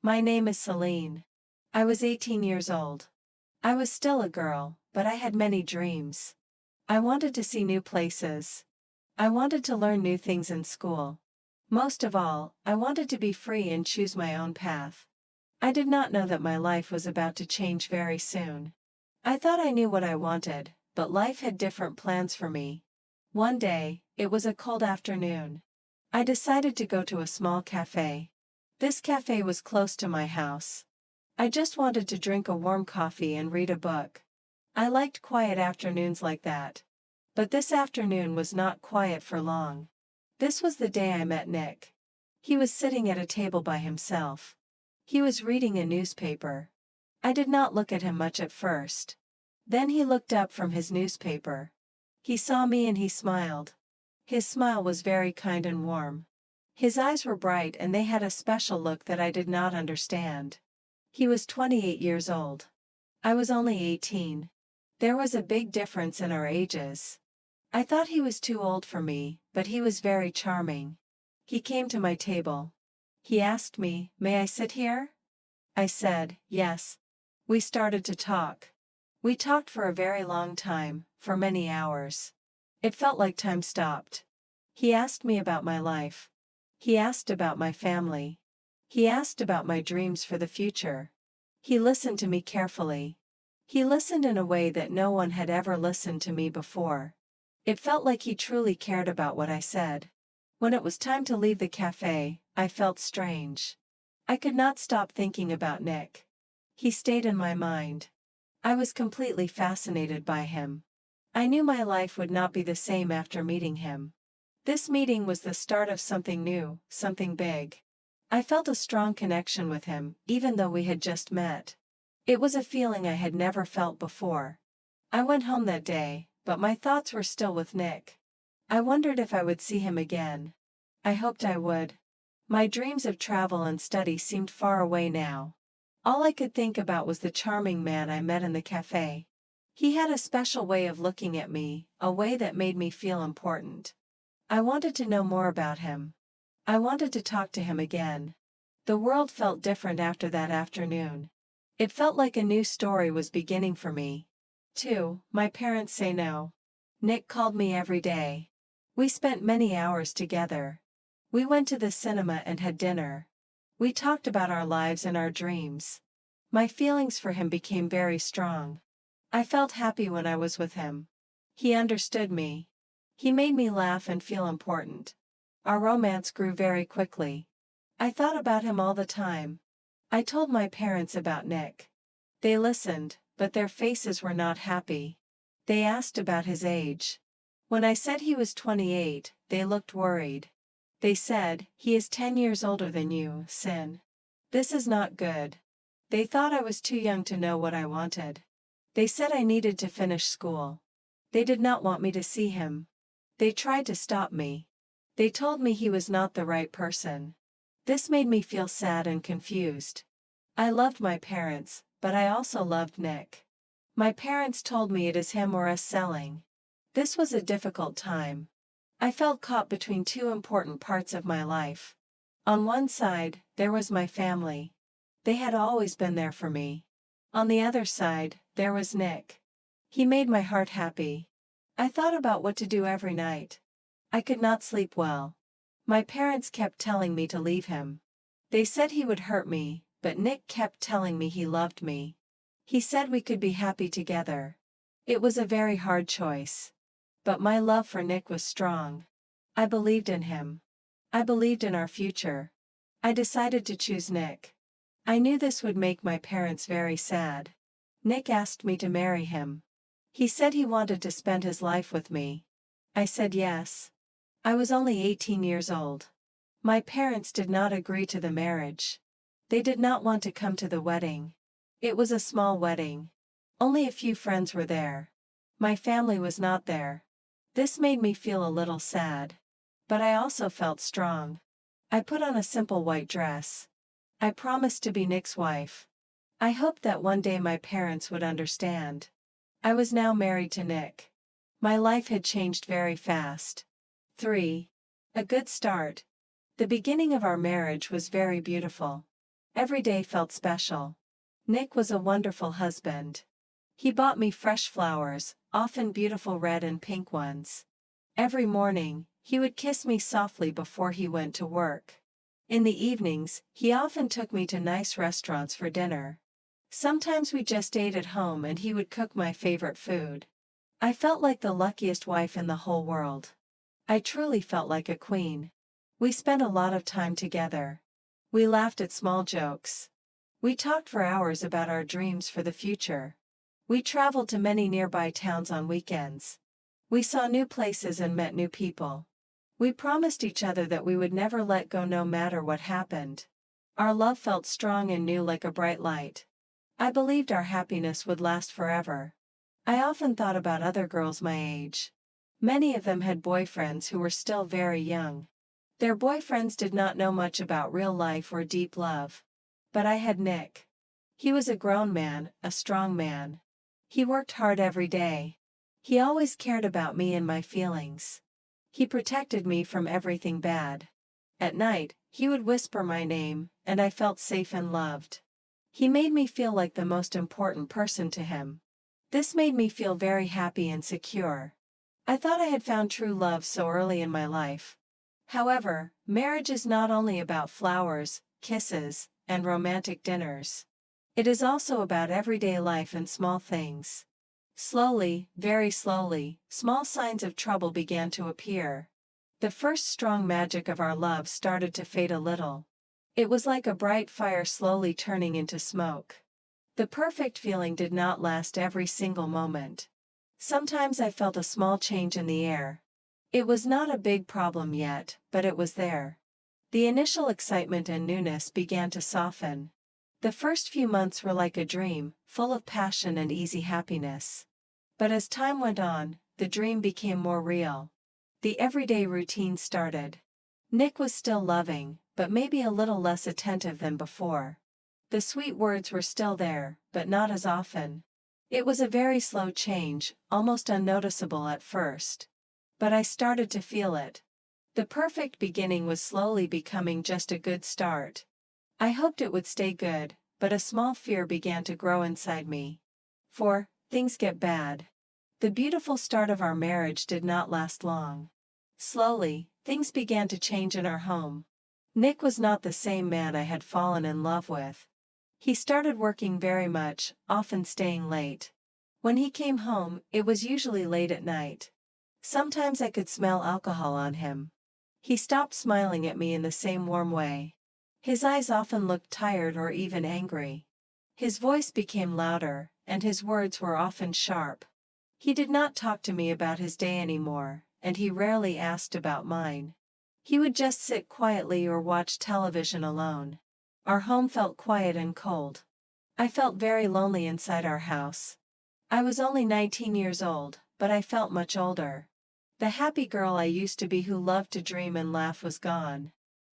My name is Celine. I was 18 years old. I was still a girl, but I had many dreams. I wanted to see new places. I wanted to learn new things in school. Most of all, I wanted to be free and choose my own path. I did not know that my life was about to change very soon. I thought I knew what I wanted, but life had different plans for me. One day, it was a cold afternoon. I decided to go to a small cafe. This cafe was close to my house. I just wanted to drink a warm coffee and read a book. I liked quiet afternoons like that. But this afternoon was not quiet for long. This was the day I met Nick. He was sitting at a table by himself. He was reading a newspaper. I did not look at him much at first. Then he looked up from his newspaper. He saw me and he smiled. His smile was very kind and warm. His eyes were bright and they had a special look that I did not understand. He was 28 years old. I was only 18. There was a big difference in our ages. I thought he was too old for me, but he was very charming. He came to my table. He asked me, "May I sit here?" I said, "Yes." We started to talk. We talked for a very long time, for many hours. It felt like time stopped. He asked me about my life. He asked about my family. He asked about my dreams for the future. He listened to me carefully. He listened in a way that no one had ever listened to me before. It felt like he truly cared about what I said. When it was time to leave the cafe, I felt strange. I could not stop thinking about Nick. He stayed in my mind. I was completely fascinated by him. I knew my life would not be the same after meeting him. This meeting was the start of something new, something big. I felt a strong connection with him, even though we had just met. It was a feeling I had never felt before. I went home that day, but my thoughts were still with Nick. I wondered if I would see him again. I hoped I would. My dreams of travel and study seemed far away now. All I could think about was the charming man I met in the cafe. He had a special way of looking at me, a way that made me feel important. I wanted to know more about him. I wanted to talk to him again. The world felt different after that afternoon. It felt like a new story was beginning for me. 2. My parents say no. Nick called me every day. We spent many hours together. We went to the cinema and had dinner. We talked about our lives and our dreams. My feelings for him became very strong. I felt happy when I was with him. He understood me. He made me laugh and feel important. Our romance grew very quickly. I thought about him all the time. I told my parents about Nick. They listened, but their faces were not happy. They asked about his age. When I said he was 28, they looked worried. They said, "He is 10 years older than you, Sin. This is not good." They thought I was too young to know what I wanted. They said I needed to finish school. They did not want me to see him. They tried to stop me. They told me he was not the right person. This made me feel sad and confused. I loved my parents, but I also loved Nick. My parents told me it is him or us selling. This was a difficult time. I felt caught between two important parts of my life. On one side, there was my family. They had always been there for me. On the other side, there was Nick. He made my heart happy. I thought about what to do every night. I could not sleep well. My parents kept telling me to leave him. They said he would hurt me, but Nick kept telling me he loved me. He said we could be happy together. It was a very hard choice. But my love for Nick was strong. I believed in him. I believed in our future. I decided to choose Nick. I knew this would make my parents very sad. Nick asked me to marry him. He said he wanted to spend his life with me. I said yes. I was only 18 years old. My parents did not agree to the marriage. They did not want to come to the wedding. It was a small wedding. Only a few friends were there. My family was not there. This made me feel a little sad. But I also felt strong. I put on a simple white dress. I promised to be Nick's wife. I hoped that one day my parents would understand. I was now married to Nick. My life had changed very fast. 3. A good start. The beginning of our marriage was very beautiful. Every day felt special. Nick was a wonderful husband. He bought me fresh flowers, often beautiful red and pink ones. Every morning, he would kiss me softly before he went to work. In the evenings, he often took me to nice restaurants for dinner. Sometimes we just ate at home and he would cook my favorite food. I felt like the luckiest wife in the whole world. I truly felt like a queen. We spent a lot of time together. We laughed at small jokes. We talked for hours about our dreams for the future. We traveled to many nearby towns on weekends. We saw new places and met new people. We promised each other that we would never let go no matter what happened. Our love felt strong and new like a bright light. I believed our happiness would last forever. I often thought about other girls my age. Many of them had boyfriends who were still very young. Their boyfriends did not know much about real life or deep love. But I had Nick. He was a grown man, a strong man. He worked hard every day. He always cared about me and my feelings. He protected me from everything bad. At night, he would whisper my name, and I felt safe and loved. He made me feel like the most important person to him. This made me feel very happy and secure. I thought I had found true love so early in my life. However, marriage is not only about flowers, kisses, and romantic dinners. It is also about everyday life and small things. Slowly, very slowly, small signs of trouble began to appear. The first strong magic of our love started to fade a little. It was like a bright fire slowly turning into smoke. The perfect feeling did not last every single moment. Sometimes I felt a small change in the air. It was not a big problem yet, but it was there. The initial excitement and newness began to soften. The first few months were like a dream, full of passion and easy happiness. But as time went on, the dream became more real. The everyday routine started. Nick was still loving, but maybe a little less attentive than before. The sweet words were still there, but not as often. It was a very slow change, almost unnoticeable at first. But I started to feel it. The perfect beginning was slowly becoming just a good start. I hoped it would stay good, but a small fear began to grow inside me. For, things get bad. The beautiful start of our marriage did not last long. Slowly, things began to change in our home. Nick was not the same man I had fallen in love with. He started working very much, often staying late. When he came home, it was usually late at night. Sometimes I could smell alcohol on him. He stopped smiling at me in the same warm way. His eyes often looked tired or even angry. His voice became louder, and his words were often sharp. He did not talk to me about his day anymore, and he rarely asked about mine. He would just sit quietly or watch television alone. Our home felt quiet and cold. I felt very lonely inside our house. I was only 19 years old, but I felt much older. The happy girl I used to be who loved to dream and laugh was gone.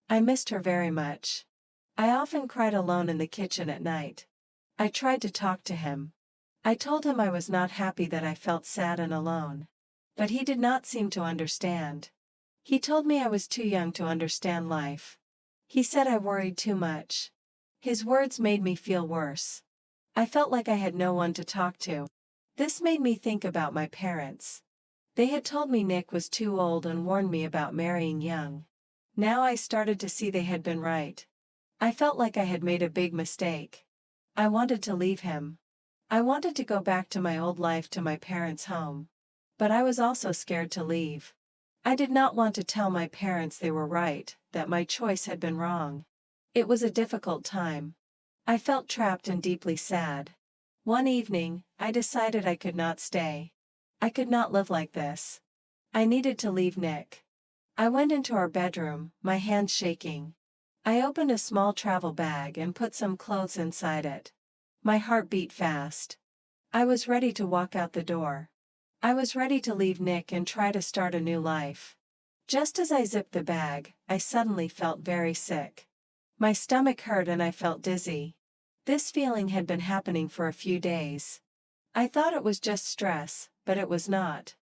I missed her very much. I often cried alone in the kitchen at night. I tried to talk to him. I told him I was not happy, that I felt sad and alone. But he did not seem to understand. He told me I was too young to understand life. He said I worried too much. His words made me feel worse. I felt like I had no one to talk to. This made me think about my parents. They had told me Nick was too old and warned me about marrying young. Now I started to see they had been right. I felt like I had made a big mistake. I wanted to leave him. I wanted to go back to my old life, to my parents' home. But I was also scared to leave. I did not want to tell my parents they were right, that my choice had been wrong. It was a difficult time. I felt trapped and deeply sad. One evening, I decided I could not stay. I could not live like this. I needed to leave Nick. I went into our bedroom, my hands shaking. I opened a small travel bag and put some clothes inside it. My heart beat fast. I was ready to walk out the door. I was ready to leave Nick and try to start a new life. Just as I zipped the bag, I suddenly felt very sick. My stomach hurt and I felt dizzy. This feeling had been happening for a few days. I thought it was just stress, but it was not.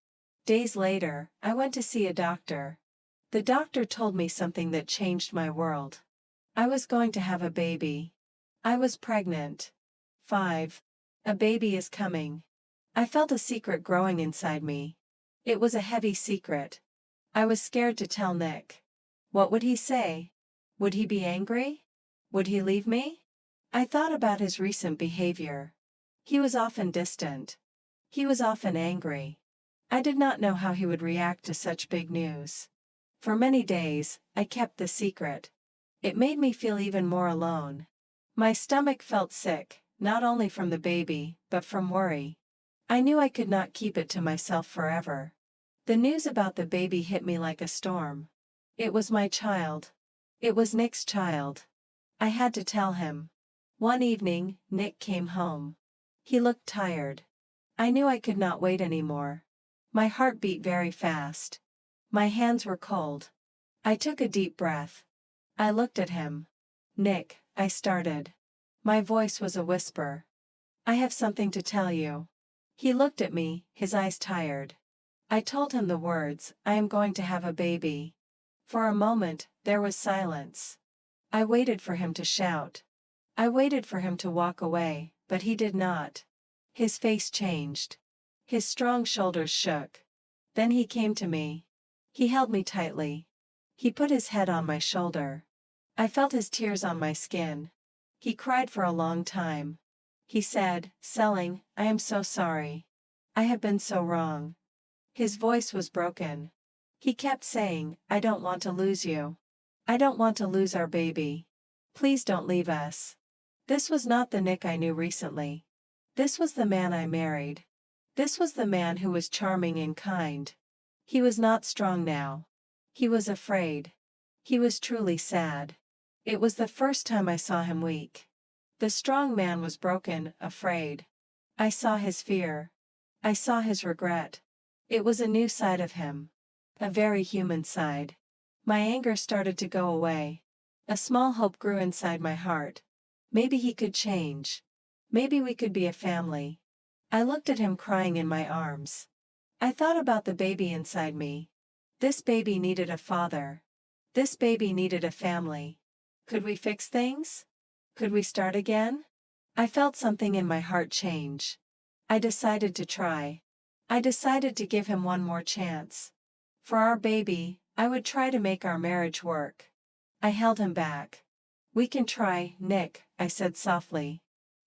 Days later, I went to see a doctor. The doctor told me something that changed my world. I was going to have a baby. I was pregnant. 5. A baby is coming. I felt a secret growing inside me. It was a heavy secret. I was scared to tell Nick. What would he say? Would he be angry? Would he leave me? I thought about his recent behavior. He was often distant. He was often angry. I did not know how he would react to such big news. For many days, I kept the secret. It made me feel even more alone. My stomach felt sick, not only from the baby, but from worry. I knew I could not keep it to myself forever. The news about the baby hit me like a storm. It was my child. It was Nick's child. I had to tell him. One evening, Nick came home. He looked tired. I knew I could not wait anymore. My heart beat very fast. My hands were cold. I took a deep breath. I looked at him. Nick, I started. My voice was a whisper. I have something to tell you. He looked at me, his eyes tired. I told him the words, I am going to have a baby. For a moment, there was silence. I waited for him to shout. I waited for him to walk away, but he did not. His face changed. His strong shoulders shook. Then he came to me. He held me tightly. He put his head on my shoulder. I felt his tears on my skin. He cried for a long time. He said, Selling, I am so sorry. I have been so wrong. His voice was broken. He kept saying, I don't want to lose you. I don't want to lose our baby. Please don't leave us. This was not the Nick I knew recently. This was the man I married. This was the man who was charming and kind. He was not strong now. He was afraid. He was truly sad. It was the first time I saw him weak. The strong man was broken, afraid. I saw his fear. I saw his regret. It was a new side of him. A very human side. My anger started to go away. A small hope grew inside my heart. Maybe he could change. Maybe we could be a family. I looked at him crying in my arms. I thought about the baby inside me. This baby needed a father. This baby needed a family. Could we fix things? Could we start again? I felt something in my heart change. I decided to try. I decided to give him one more chance. For our baby, I would try to make our marriage work. I held him back. We can try, Nick, I said softly.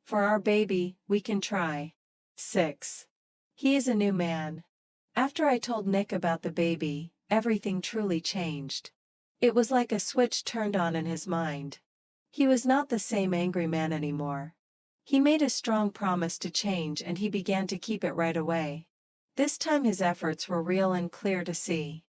For our baby, we can try. 6. He is a new man. After I told Nick about the baby, everything truly changed. It was like a switch turned on in his mind. He was not the same angry man anymore. He made a strong promise to change and he began to keep it right away. This time his efforts were real and clear to see.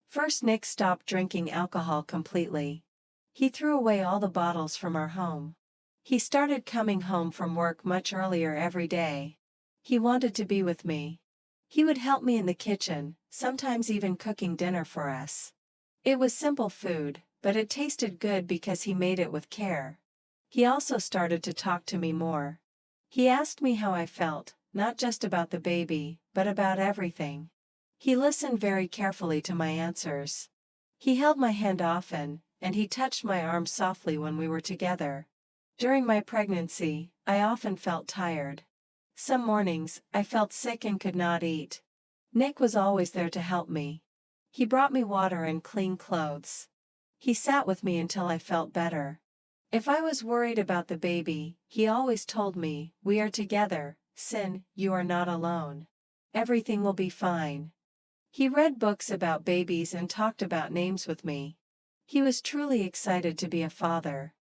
First, Nick stopped drinking alcohol completely. He threw away all the bottles from our home. He started coming home from work much earlier every day. He wanted to be with me. He would help me in the kitchen, sometimes even cooking dinner for us. It was simple food, but it tasted good because he made it with care. He also started to talk to me more. He asked me how I felt, not just about the baby, but about everything. He listened very carefully to my answers. He held my hand often, and he touched my arm softly when we were together. During my pregnancy, I often felt tired. Some mornings, I felt sick and could not eat. Nick was always there to help me. He brought me water and clean clothes. He sat with me until I felt better. If I was worried about the baby, he always told me, we are together, Sin, you are not alone. Everything will be fine. He read books about babies and talked about names with me. He was truly excited to be a father.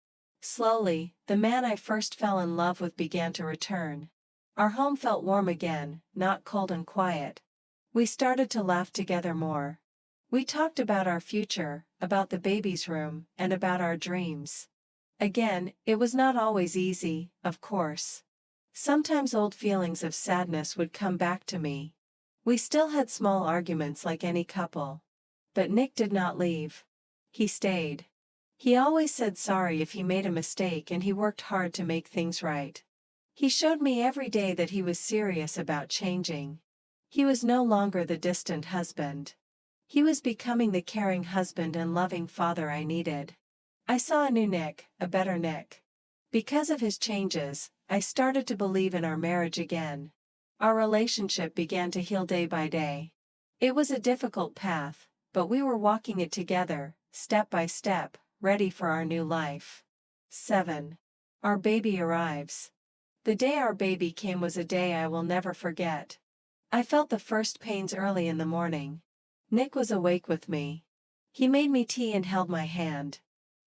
Slowly, the man I first fell in love with began to return. Our home felt warm again, not cold and quiet. We started to laugh together more. We talked about our future, about the baby's room, and about our dreams. Again, it was not always easy, of course. Sometimes old feelings of sadness would come back to me. We still had small arguments like any couple. But Nick did not leave. He stayed. He always said sorry if he made a mistake and he worked hard to make things right. He showed me every day that he was serious about changing. He was no longer the distant husband. He was becoming the caring husband and loving father I needed. I saw a new Nick, a better Nick. Because of his changes, I started to believe in our marriage again. Our relationship began to heal day by day. It was a difficult path, but we were walking it together, step by step, ready for our new life. 7. Our baby arrives. The day our baby came was a day I will never forget. I felt the first pains early in the morning. Nick was awake with me. He made me tea and held my hand.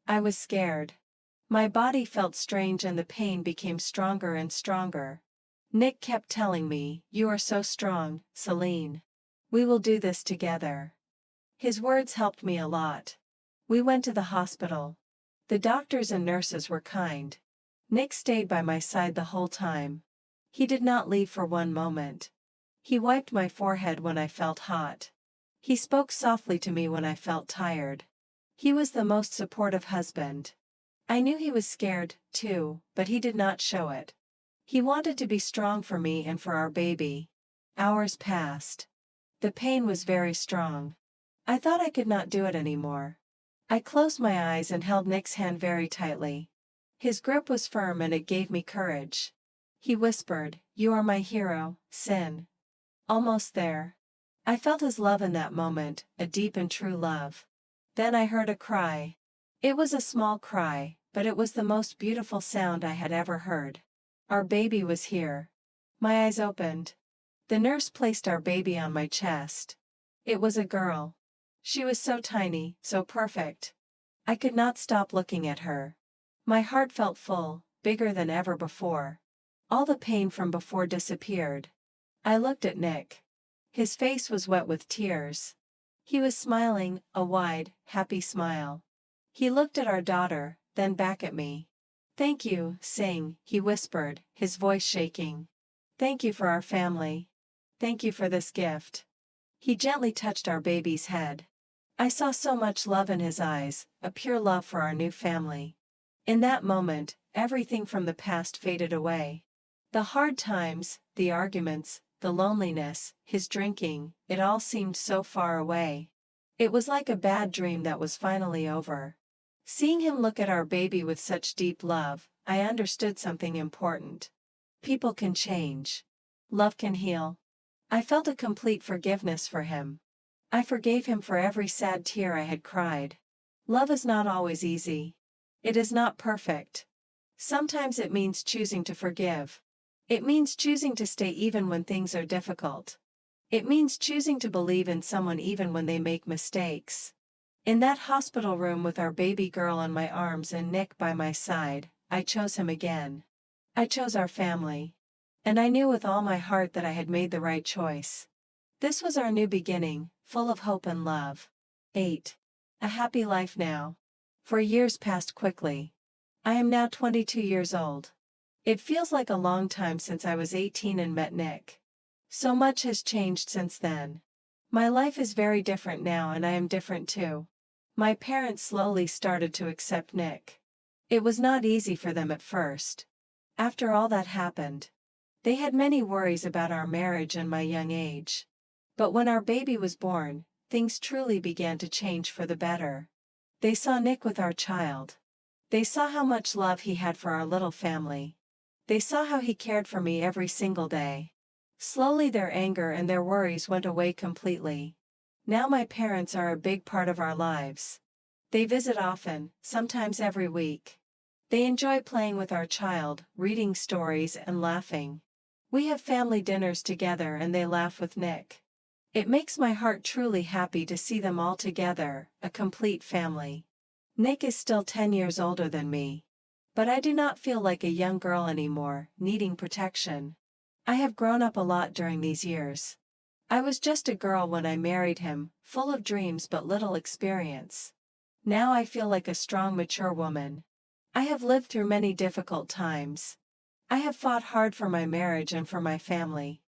I was scared. My body felt strange and the pain became stronger and stronger. Nick kept telling me, "You are so strong, Celine. We will do this together." His words helped me a lot. We went to the hospital. The doctors and nurses were kind. Nick stayed by my side the whole time. He did not leave for one moment. He wiped my forehead when I felt hot. He spoke softly to me when I felt tired. He was the most supportive husband. I knew he was scared, too, but he did not show it. He wanted to be strong for me and for our baby. Hours passed. The pain was very strong. I thought I could not do it anymore. I closed my eyes and held Nick's hand very tightly. His grip was firm and it gave me courage. He whispered, "You are my hero, Sin." Almost there. I felt his love in that moment, a deep and true love. Then I heard a cry. It was a small cry, but it was the most beautiful sound I had ever heard. Our baby was here. My eyes opened. The nurse placed our baby on my chest. It was a girl. She was so tiny, so perfect. I could not stop looking at her. My heart felt full, bigger than ever before. All the pain from before disappeared. I looked at Nick. His face was wet with tears. He was smiling, a wide, happy smile. He looked at our daughter, then back at me. "Thank you, Sing," he whispered, his voice shaking. "Thank you for our family. Thank you for this gift." He gently touched our baby's head. I saw so much love in his eyes, a pure love for our new family. In that moment, everything from the past faded away. The hard times, the arguments, the loneliness, his drinking, it all seemed so far away. It was like a bad dream that was finally over. Seeing him look at our baby with such deep love, I understood something important. People can change. Love can heal. I felt a complete forgiveness for him. I forgave him for every sad tear I had cried. Love is not always easy. It is not perfect. Sometimes it means choosing to forgive. It means choosing to stay even when things are difficult. It means choosing to believe in someone even when they make mistakes. In that hospital room with our baby girl in my arms and Nick by my side, I chose him again. I chose our family. And I knew with all my heart that I had made the right choice. This was our new beginning, full of hope and love. 8. A happy life now. For years passed quickly. I am now 22 years old. It feels like a long time since I was 18 and met Nick. So much has changed since then. My life is very different now and I am different too. My parents slowly started to accept Nick. It was not easy for them at first. After all that happened, they had many worries about our marriage and my young age. But when our baby was born, things truly began to change for the better. They saw Nick with our child. They saw how much love he had for our little family. They saw how he cared for me every single day. Slowly their anger and their worries went away completely. Now my parents are a big part of our lives. They visit often, sometimes every week. They enjoy playing with our child, reading stories and laughing. We have family dinners together and they laugh with Nick. It makes my heart truly happy to see them all together, a complete family. Nick is still 10 years older than me. But I do not feel like a young girl anymore, needing protection. I have grown up a lot during these years. I was just a girl when I married him, full of dreams but little experience. Now I feel like a strong, mature woman. I have lived through many difficult times. I have fought hard for my marriage and for my family.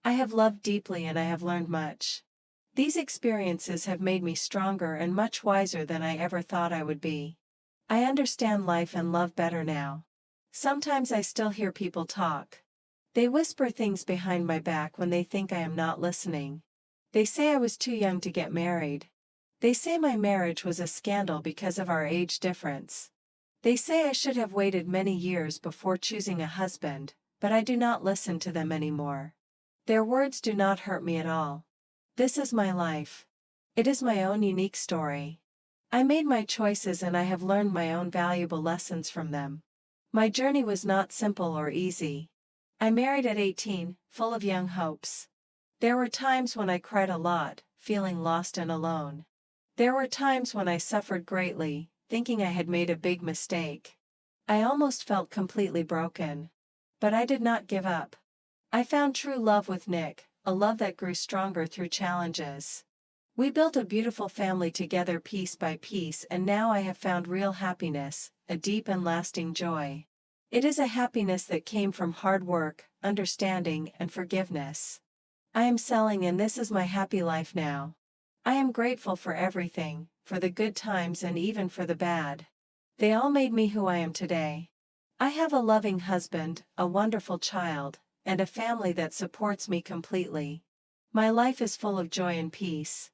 I have loved deeply and I have learned much. These experiences have made me stronger and much wiser than I ever thought I would be. I understand life and love better now. Sometimes I still hear people talk. They whisper things behind my back when they think I am not listening. They say I was too young to get married. They say my marriage was a scandal because of our age difference. They say I should have waited many years before choosing a husband, but I do not listen to them anymore. Their words do not hurt me at all. This is my life. It is my own unique story. I made my choices and I have learned my own valuable lessons from them. My journey was not simple or easy. I married at 18, full of young hopes. There were times when I cried a lot, feeling lost and alone. There were times when I suffered greatly, thinking I had made a big mistake. I almost felt completely broken. But I did not give up. I found true love with Nick, a love that grew stronger through challenges. We built a beautiful family together piece by piece, and now I have found real happiness, a deep and lasting joy. It is a happiness that came from hard work, understanding, and forgiveness. I am selling, and this is my happy life now. I am grateful for everything, for the good times and even for the bad. They all made me who I am today. I have a loving husband, a wonderful child, and a family that supports me completely. My life is full of joy and peace.